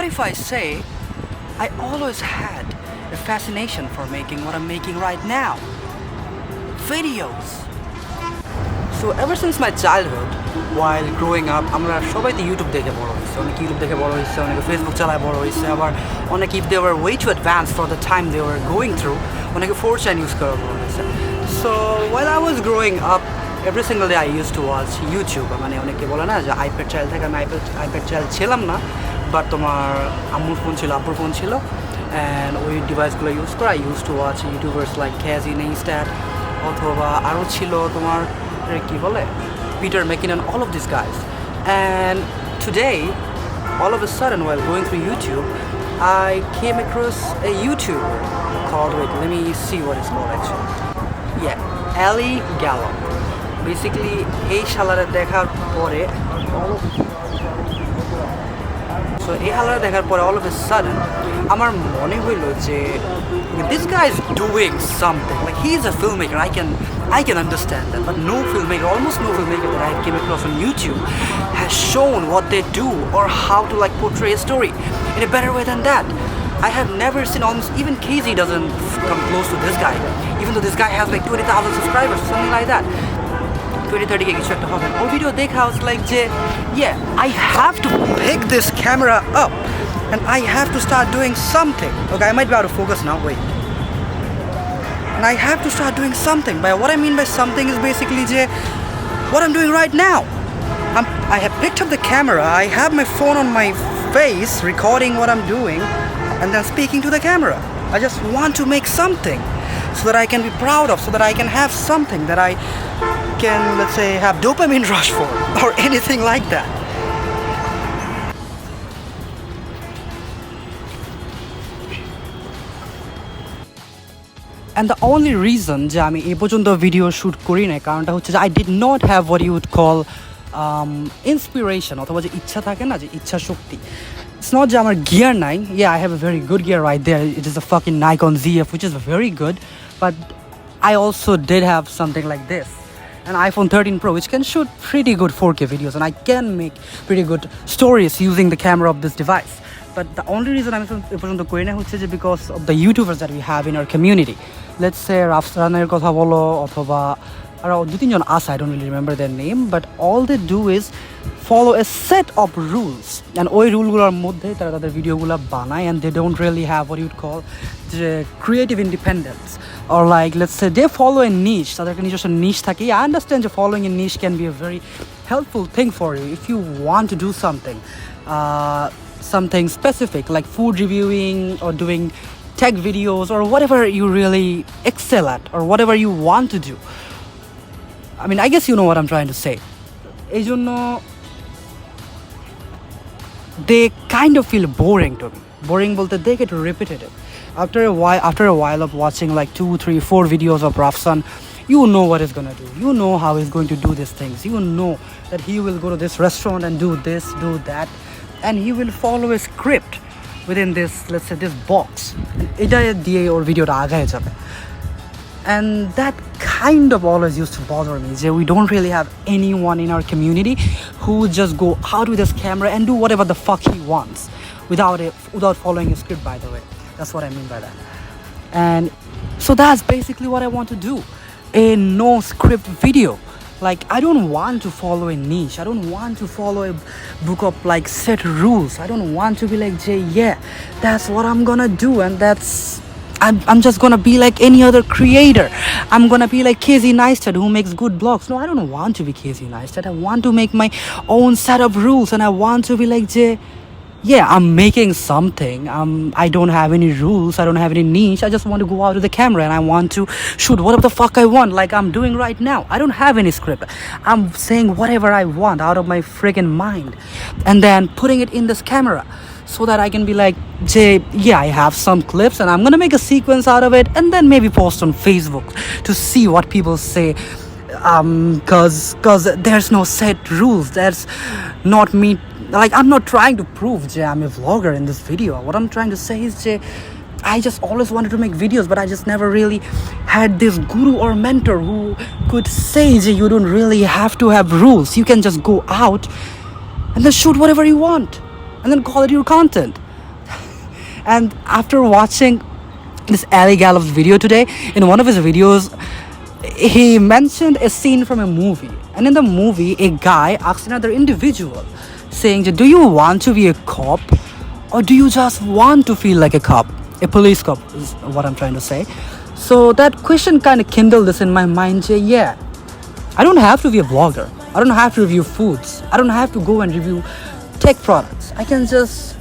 what if I say I always had a fascination for making what I'm making right now? Videos. So ever since my childhood, while growing up, আমরা সবাই তো YouTube দেখে বড় হয়েছে, অনেকে YouTube দেখে বড় হয়েছে, অনেকে ফেসবুক চালায় বড় হয়েছে, আবার অনেকে if they were way too advanced for the time they were going through, অনেকে 4chan ইউজ করে বড় হয়েছে. So while I was growing up, every single day I used to watch YouTube. মানে অনেকে বলে না যে আইপ্যাড চাইল্ড থেকে, আমি আইপ্যাড চাইল্ড ছিলাম না, বাট তোমার আম্মুর ফোন ছিল, আব্বুর ফোন ছিল, অ্যান্ড ওই ডিভাইসগুলো ইউজ করে I used to watch YouTubers like Casey Neistat, অথবা আরও ছিল তোমার কি বলে Peter McKinnon, all of these guys. And today, all of a sudden, while going through YouTube, I came across a YouTuber called, wait, let me see what it's called actually. Yeah, Ali Gallop. Basically, এই শালারে দেখার পরে all of a sudden আমার মনে হইল যে this guy is doing something, like he's a filmmaker, I can understand that, but almost no filmmaker that I came across on YouTube has shown what they do or how to like portray a story in a better way than that. I have never seen, almost even Casey doesn't come close to this guy, even though this guy has like 20,000 subscribers or something like that. 20-30 কে কিছু একটা হবে. ওই video দেখা I was like যে yeah, I have to pick this camera up and I have to start doing something. Okay, I might be out of focus now, wait. And I have to start doing something. By what I mean by something is basically যে what I'm doing right now. I have picked up the camera, I have my phone on my face recording what I'm doing and then speaking to the camera. I just want to make something so that I can be proud of, so that I can have something that I can, let's say, have dopamine rush for or anything like that. And the only reason যে আমি এই পর্যন্ত video shoot করি না কারণটা হচ্ছে যে I did not have what you would call inspiration, অথবা যে ইচ্ছা থাকে না, যে ইচ্ছা শক্তি. It's not যে আমার gear নাই. Yeah, I have a very good gear right there. It is a fucking Nikon ZF, which is very good, but I also did have something like this, an iPhone 13 Pro, which can shoot pretty good 4K videos, and I can make pretty good stories using the camera of this device. But the only reason I'm পর্যন্ত করি না হচ্ছে যে because of the YouTubers that we have in our community. Let's say রাফসানের কথা বলো, অথবা আরও 2-3 জন আছে, I don't really remember their name, but all they do is follow a set of rules, and ওই রুলগুলোর মধ্যে তারা তাদের ভিডিওগুলো বানায়, and they don't really have what you would call the creative independence, or like let's say they follow a niche. তাদেরকে নিজস্ব niche থাকে. I understand that following a niche can be a very helpful thing for you if you want to do something specific like food reviewing or doing tech videos or whatever you really excel at or whatever you want to do. I mean, I guess you know what I'm trying to say. এই জন্য they kind of feel boring to me. Boring বলতে they get repetitive. After a while of watching like 2, 3, 4 videos of Rafsan, you know what he's gonna do. You know how he's going to do these things. You know that he will go to this restaurant and do this, do that, and he will follow a script within this, let's say, this box. এটা দিয়ে ওর ভিডিওটা আগায় যাবে. And that kind of always used to bother me. We don't really have anyone in our community who would just go out with his camera and do whatever the fuck he wants without following a script, by the way. That's what I mean by that. And so that's basically what I want to do. A no script video. Like, I don't want to follow a niche. I don't want to follow a book of like set rules. I don't want to be like yeah, that's what I'm gonna do, and I'm just gonna be like any other creator. I'm gonna be like Casey Neistat who makes good blogs. No, I don't want to be Casey Neistat. I want to make my own set of rules, and I want to be like yeah, I'm making something. I don't have any rules. I don't have any niche. I just want to go out with the camera and I want to shoot whatever the fuck I want, like I'm doing right now. I don't have any script. I'm saying whatever I want out of my friggin' mind and then putting it in this camera so that I can be like, yeah, I have some clips and I'm gonna make a sequence out of it and then maybe post on Facebook to see what people say. Cause there's no set rules. That's not me. Like, I'm not trying to prove I'm a vlogger in this video. What I'm trying to say is I just always wanted to make videos, but I just never really had this guru or mentor who could say you don't really have to have rules. You can just go out and then shoot whatever you want and then call it your content. And after watching this Ali Gallop's video today, in one of his videos, he mentioned a scene from a movie. And in the movie, a guy asked another individual, saying, do you want to be a cop? Or do you just want to feel like a cop? A police cop is what I'm trying to say. So that question kind of kindled this in my mind. Yeah, I don't have to be a vlogger. I don't have to review foods. I don't have to go and review tech products. I can just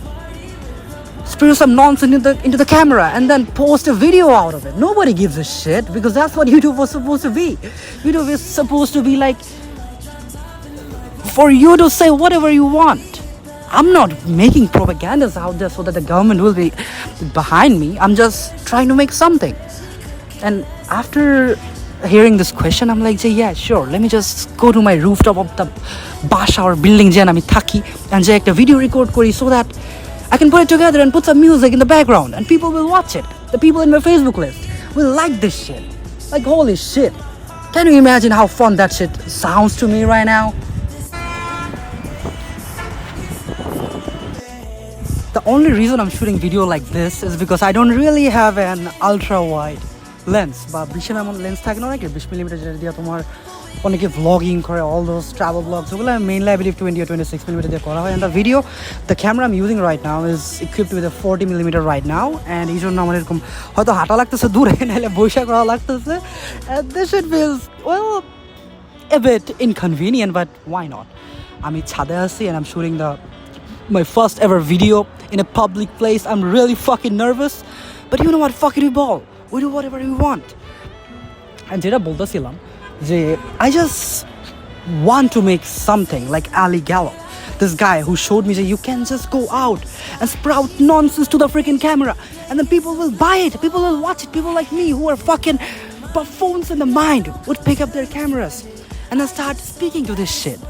spew some nonsense into the camera and then post a video out of it. Nobody gives a shit because that's what YouTube was supposed to be. YouTube is supposed to be like for you to say whatever you want. I'm not making propagandas out there so that the government will be behind me. I'm just trying to make something. And after hearing this question, I'm like, yeah, sure. Let me just go to my rooftop of the basha or building je ami thaki and just a video record kori so that I can put it together and put some music in the background and people will watch it. The people in my Facebook list will like this shit. Like, holy shit. Can you imagine how fun that shit sounds to me right now? The only reason I'm shooting video like this is because I don't really have an ultra wide lens বা 20 mm lens থাকে না নাকি 20 mm যেটা দিয়ে তোমার অনেকে vlogging করে all those travel vlogs ওগুলো mainly I believe 20 or 26 mm দিয়ে করা হয় and the camera I'm using right now is equipped with a 40 mm right now and এই জন্য আমার এরকম হয়তো হাঁটা লাগতেছে দূরে নাহলে বৈশা করা লাগতেছে and this shit feels well a bit inconvenient but why not আমি ছাদে আছি and I'm shooting my first ever video in a public place. I'm really fucking nervous but you know what, fuck it, we do whatever we want. And যেটা বলতেছিলাম যে I just want to make something like Ali Gallop, this guy who showed me that you can just go out and sprout nonsense to the freaking camera and then people will buy it, people will watch it. People like me who are fucking buffoons in the mind would pick up their cameras and then start speaking to this shit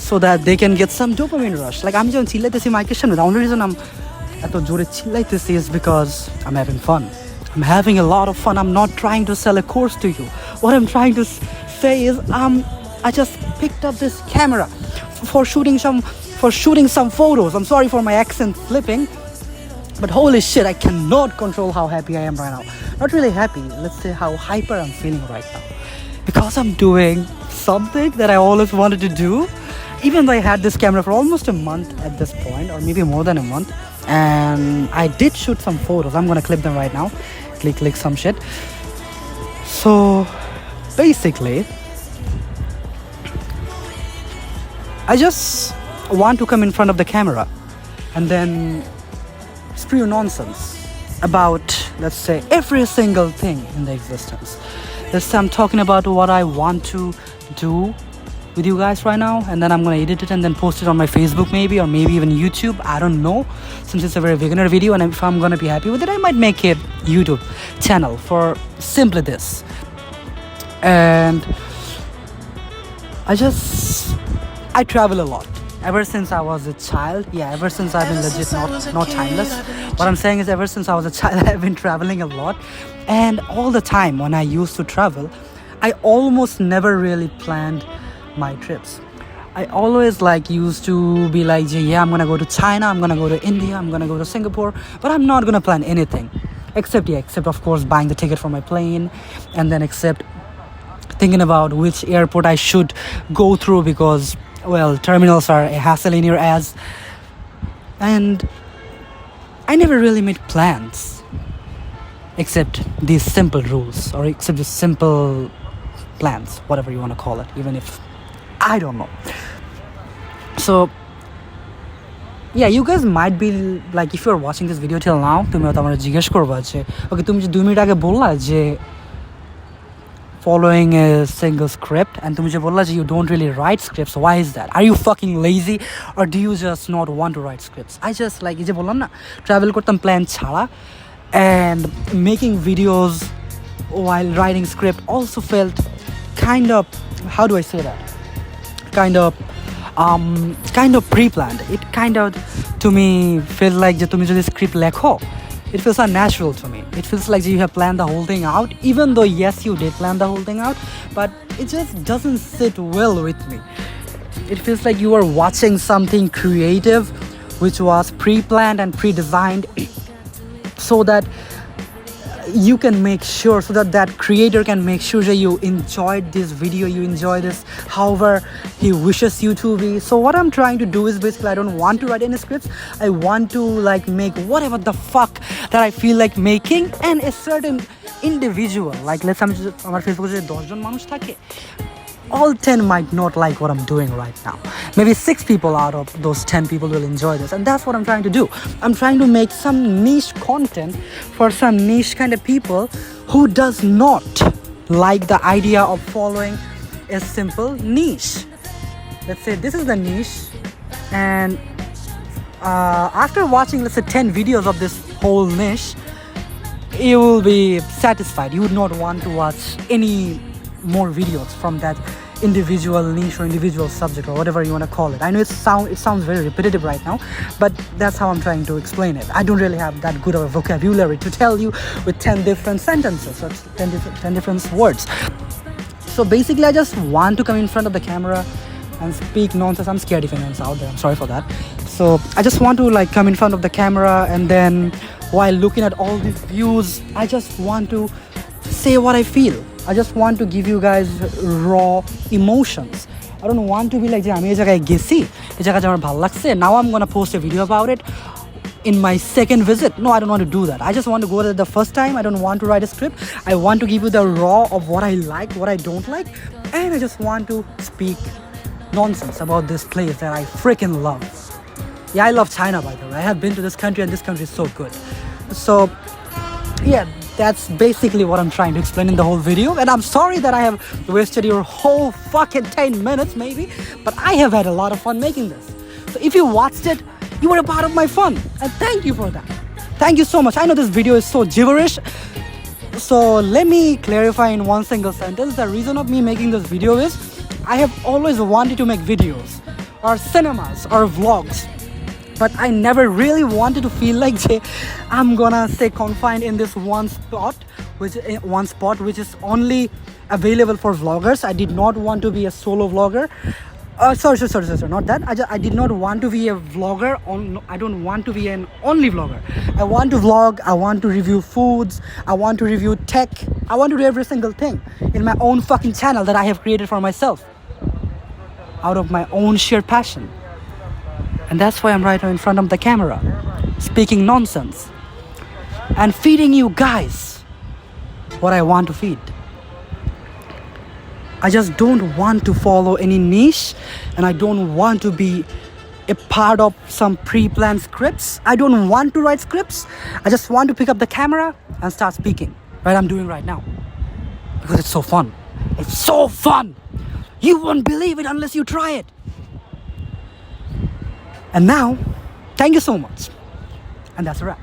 so that they can get some dopamine rush. Like আমি যখন চিল্লাইতেছি মাইকের সামনে, the only reason I'm এত জোরে চিল্লাইতেছি is because I'm having fun. I'm having a lot of fun. I'm not trying to sell a course to you. What I'm trying to say is I just picked up this camera for shooting some photos. I'm sorry for my accent slipping, but holy shit, I cannot control how happy I am right now. Not really happy, let's say how hyper I'm feeling right now, because I'm doing something that I always wanted to do. Even though I had this camera for almost a month at this point, or maybe more than a month, and I did shoot some photos. I'm gonna clip them right now. Click some shit. So basically I just want to come in front of the camera and then spew nonsense about, let's say, every single thing in the existence. Let's say I'm talking about what I want to do with you guys right now, and then I'm gonna edit it and then post it on my Facebook maybe, or maybe even YouTube. I don't know, since it's a very beginner video, and if I'm gonna be happy with it, I might make a YouTube channel for simply this. And I travel a lot ever since I was a child. Yeah, ever since I've been legit not timeless. What I'm saying is, ever since I was a child, I've been traveling a lot, and all the time when I used to travel, I almost never really planned my trips. I always used to be like, yeah, I'm gonna go to China, I'm gonna go to India, I'm gonna go to Singapore, but I'm not gonna plan anything except of course buying the ticket for my plane, and then except thinking about which airport I should go through because, well, terminals are a hassle in your ass. And I never really made plans except these simple rules, or except the simple plans, whatever you want to call it, even if I don't know. So yeah, you guys might be like, if you're watching this video till now, তুমি হয়তো আমার জিজ্ঞেস করবা যে ওকে তুমি যে 2 minute আগে বললা যে following a single script, and তুমি যে বললা যে you don't really write scripts, why is that? Are you fucking lazy, or do you just not want to write scripts? I just এই যে বললাম না, travel করতাম plan ছাড়া, and making videos while writing script also felt kind of, how do I say that, kind of pre-planned. It kind of to me feels like যে তুমি যদি script লেখো, it feels unnatural to me. It feels like you have planned the whole thing out, even though yes, you did plan the whole thing out, but it just doesn't sit well with me. It feels like you are watching something creative which was pre-planned and pre-designed so that you can make sure, so that that creator can make sure that you enjoyed this video, you enjoy this however he wishes you to be. So what I'm trying to do is basically, I don't want to write any scripts. I want to like make whatever the fuck that I feel like making, and a certain individual, like let's say আমার ফেসবুকে যে 10 জন মানুষ থাকে, all 10 might not like what I'm doing right now. Maybe 6 people out of those 10 people will enjoy this, and that's what I'm trying to do. I'm trying to make some niche content for some niche kind of people who does not like the idea of following a simple niche. Let's say this is the niche, and after watching, let's say 10 videos of this whole niche, you will be satisfied. You would not want to watch any more videos from that individual niche or individual subject or whatever you want to call it. I know it sounds very repetitive right now, but that's how I'm trying to explain it. I don't really have that good of a vocabulary to tell you with 10 different sentences or 10 different words. So basically, I just want to come in front of the camera and speak nonsense. I'm scared if anyone's out there, I'm sorry for that. So I just want to like come in front of the camera, and then while looking at all these views, I just want to say what I feel. I just want to give you guys raw emotions. I don't want to be like, যে আমি এই জায়গায় গেছি, এই জায়গাটা আমার ভালো লাগছে, now I'm gonna post a video about it in my second visit. No, I don't want to do that. I just want to go there the first time. I don't want to write a script. I want to give you the raw of what I like, what I don't like, and I just want to speak nonsense about this place that I freaking love. Yeah, I love China, by the way. I have been to this country, and this country is so good. So yeah, that's basically what I'm trying to explain in the whole video, and I'm sorry that I have wasted your whole fucking 10 minutes maybe, but I have had a lot of fun making this. So if you watched it, you were a part of my fun, and thank you for that. Thank you so much. I know this video is so gibberish, so let me clarify in one single sentence. The reason of me making this video is I have always wanted to make videos or cinemas or vlogs, but I never really wanted to feel like I'm gonna stay confined in this one spot which is only available for vloggers. I did not want to be a solo vlogger. Sorry, not that. I did not want to be a vlogger. I don't want to be an only vlogger. I want to vlog. I want to review foods. I want to review tech. I want to do every single thing in my own fucking channel that I have created for myself out of my own sheer passion. And that's why I'm right in front of the camera, speaking nonsense and feeding you guys what I want to feed. I just don't want to follow any niche, and I don't want to be a part of some pre-planned scripts. I don't want to write scripts. I just want to pick up the camera and start speaking, right? I'm doing right now because it's so fun. It's so fun. You won't believe it unless you try it. And now, thank you so much. And that's a wrap.